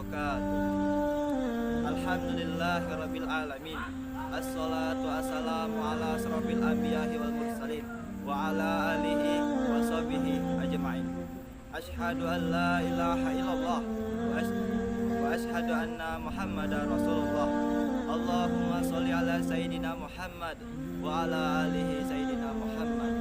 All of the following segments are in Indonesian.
wabarakatuh. Alhamdulillahirabbil alamin. Assalatu wassalamu ala asrofil anbiya'i wal mursalin wa ala alihi wa sahbihi ajma'in. Asyhadu an la ilaha illallah wa asyhadu anna Muhammadar Rasulullah. Allahumma sholli ala sayyidina Muhammad wa ala alihi sayyidina Muhammad.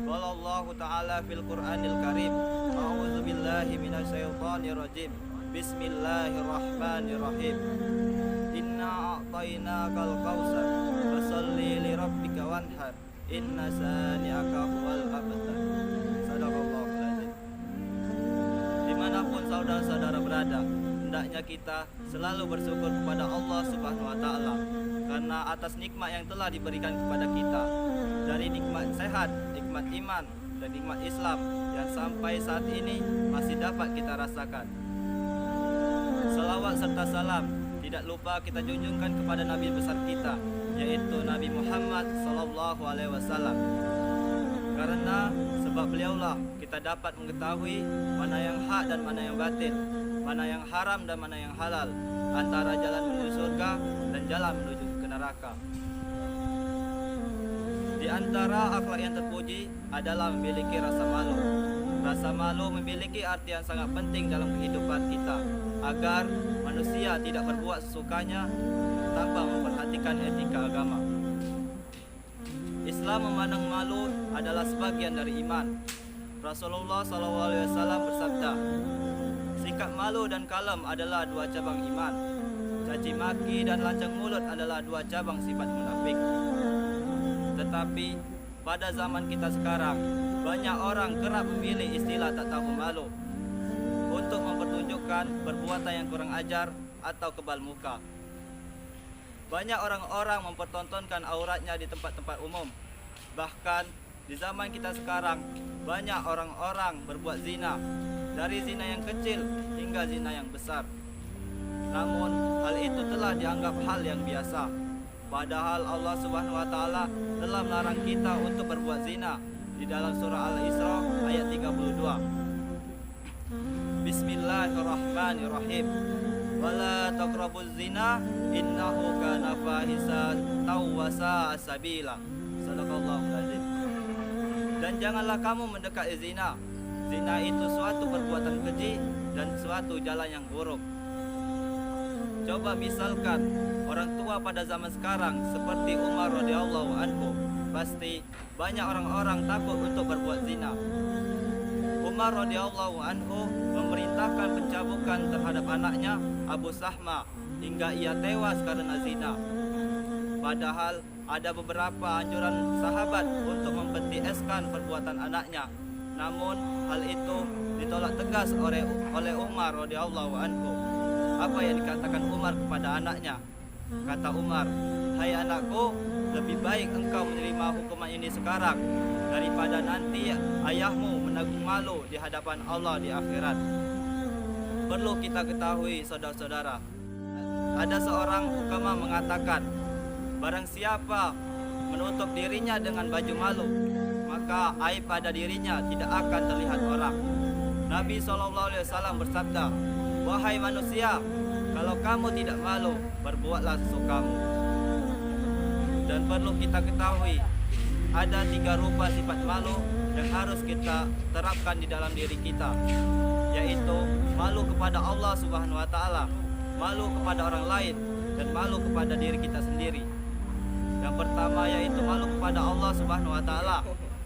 Qala Allah ta'ala fil Qur'anil Karim, a'udzu billahi minasyaitonir rajim. Bismillahirrahmanirrahim. Inna a'tainakal kautsar fasholli li rabbika wanhar. Inna sani'aka huwal abtar. Sadaqallahul adzim. Dimanapun saudara-saudara berada, hendaknya kita selalu bersyukur kepada Allah Subhanahu wa taala karena atas nikmat yang telah diberikan kepada kita, dari nikmat sehat, nikmat iman, dan nikmat Islam yang sampai saat ini masih dapat kita rasakan. Salawat serta salam tidak lupa kita junjungkan kepada Nabi besar kita, yaitu Nabi Muhammad sallallahu alaihi wasallam. Karena sebab beliaulah kita dapat mengetahui mana yang hak dan mana yang batil, mana yang haram dan mana yang halal, antara jalan menuju surga dan jalan menuju ke neraka. Di antara akhlak yang terpuji adalah memiliki rasa malu. Rasa malu memiliki arti yang sangat penting dalam kehidupan kita, agar manusia tidak berbuat sesukanya tanpa memperhatikan etika agama. Islam memandang malu adalah sebagian dari iman. Rasulullah SAW bersabda, sikap malu dan kalem adalah dua cabang iman. Caci maki dan lancang mulut adalah dua cabang sifat munafik. Tetapi pada zaman kita sekarang, banyak orang kerap memilih istilah tak tahu malu untuk mempertunjukkan perbuatan yang kurang ajar atau kebal muka. Banyak orang-orang mempertontonkan auratnya di tempat-tempat umum. Bahkan di zaman kita sekarang, banyak orang-orang berbuat zina, dari zina yang kecil hingga zina yang besar. Namun hal itu telah dianggap hal yang biasa. Padahal Allah Subhanahu wa taala telah melarang kita untuk berbuat zina di dalam surah Al-Isra ayat 32. Bismillahirrahmanirrahim. Wala taqrabuz zina innahu kana fahisatan wa sa'a sabila. Sadaqallahul adzim. Dan janganlah kamu mendekati zina. Zina itu suatu perbuatan keji dan suatu jalan yang buruk. Coba misalkan orang tua pada zaman sekarang seperti Umar radhiyallahu anhu, pasti banyak orang-orang takut untuk berbuat zina. Umar radhiyallahu anhu memerintahkan pencabukan terhadap anaknya Abu Sahma hingga ia tewas karena zina. Padahal ada beberapa anjuran sahabat untuk membentieskan perbuatan anaknya. Namun hal itu ditolak tegas oleh Umar radhiyallahu anhu. Apa yang dikatakan Umar kepada anaknya? Kata Umar, "Hai anakku, lebih baik engkau menerima hukuman ini sekarang daripada nanti ayahmu menanggung malu di hadapan Allah di akhirat." Perlu kita ketahui saudara-saudara, ada seorang hukama mengatakan, barang siapa menutup dirinya dengan baju malu, maka aib pada dirinya tidak akan terlihat orang. Nabi SAW bersabda, "Wahai manusia, kalau kamu tidak malu, berbuatlah sesukamu." Dan perlu kita ketahui, ada 3 rupa sifat malu yang harus kita terapkan di dalam diri kita, yaitu malu kepada Allah Subhanahu wa taala, malu kepada orang lain, dan malu kepada diri kita sendiri. Yang pertama yaitu malu kepada Allah Subhanahu wa taala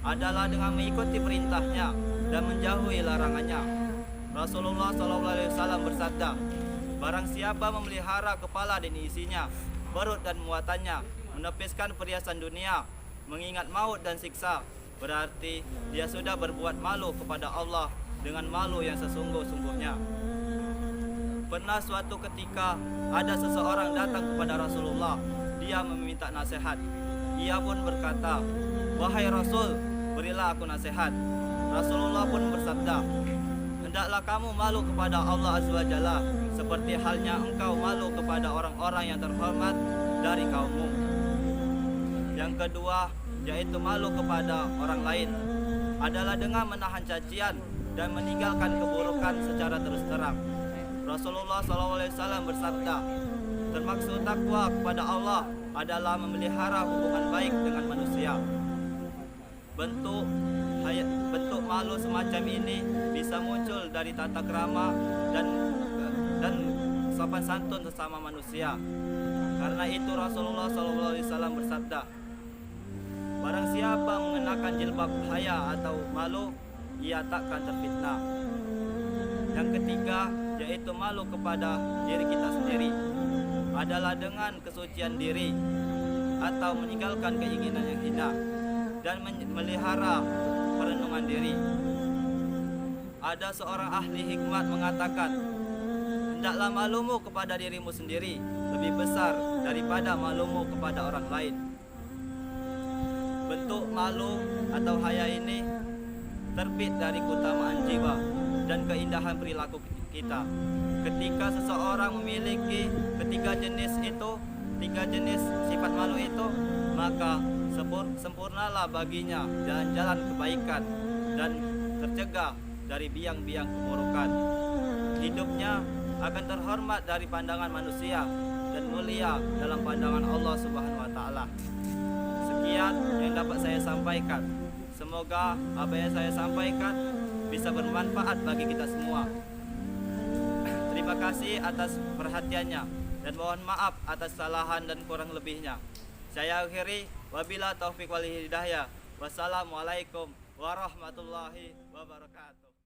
adalah dengan mengikuti perintahnya dan menjauhi larangannya. Rasulullah SAW bersabda, barang siapa memelihara kepala dan isinya, perut dan muatannya, menepiskan perhiasan dunia, mengingat maut dan siksa, berarti dia sudah berbuat malu kepada Allah dengan malu yang sesungguh-sungguhnya. Pernah suatu ketika ada seseorang datang kepada Rasulullah. Dia meminta nasihat. Ia pun berkata, "Wahai Rasul, berilah aku nasihat." Rasulullah pun bersabda, "Hendaklah kamu malu kepada Allah Azza wa Jalla seperti halnya engkau malu kepada orang-orang yang terhormat dari kaummu." Yang kedua, yaitu malu kepada orang lain, adalah dengan menahan cacian dan meninggalkan keburukan secara terus terang. Rasulullah SAW bersabda, termaksud takwa kepada Allah adalah memelihara hubungan baik dengan manusia. Bentuk malu semacam ini bisa muncul dari tata krama dan sopan santun sesama manusia. Karena itu Rasulullah SAW bersabda, barang siapa mengenakan jilbab haya atau malu, ia takkan terfitnah. Yang ketiga, yaitu malu kepada diri kita sendiri, adalah dengan kesucian diri atau meninggalkan keinginan yang hina dan melihara perenungan diri. Ada seorang ahli hikmat mengatakan, hendaklah malumu kepada dirimu sendiri lebih besar daripada malumu kepada orang lain. Bentuk malu atau haya ini terbit dari keutamaan jiwa dan keindahan perilaku kita. Ketika seseorang memiliki tiga jenis sifat malu itu, maka sempurnalah baginya jalan-jalan kebaikan dan tercegah dari biang-biang keburukan. Hidupnya akan terhormat dari pandangan manusia dan mulia dalam pandangan Allah Subhanahu wa taala. Sekian yang dapat saya sampaikan. Semoga apa yang saya sampaikan bisa bermanfaat bagi kita semua. Terima kasih atas perhatiannya dan mohon maaf atas kesalahan dan kurang lebihnya. Saya akhiri, wabila taufik wal hidayah. Wassalamualaikum warahmatullahi wabarakatuh.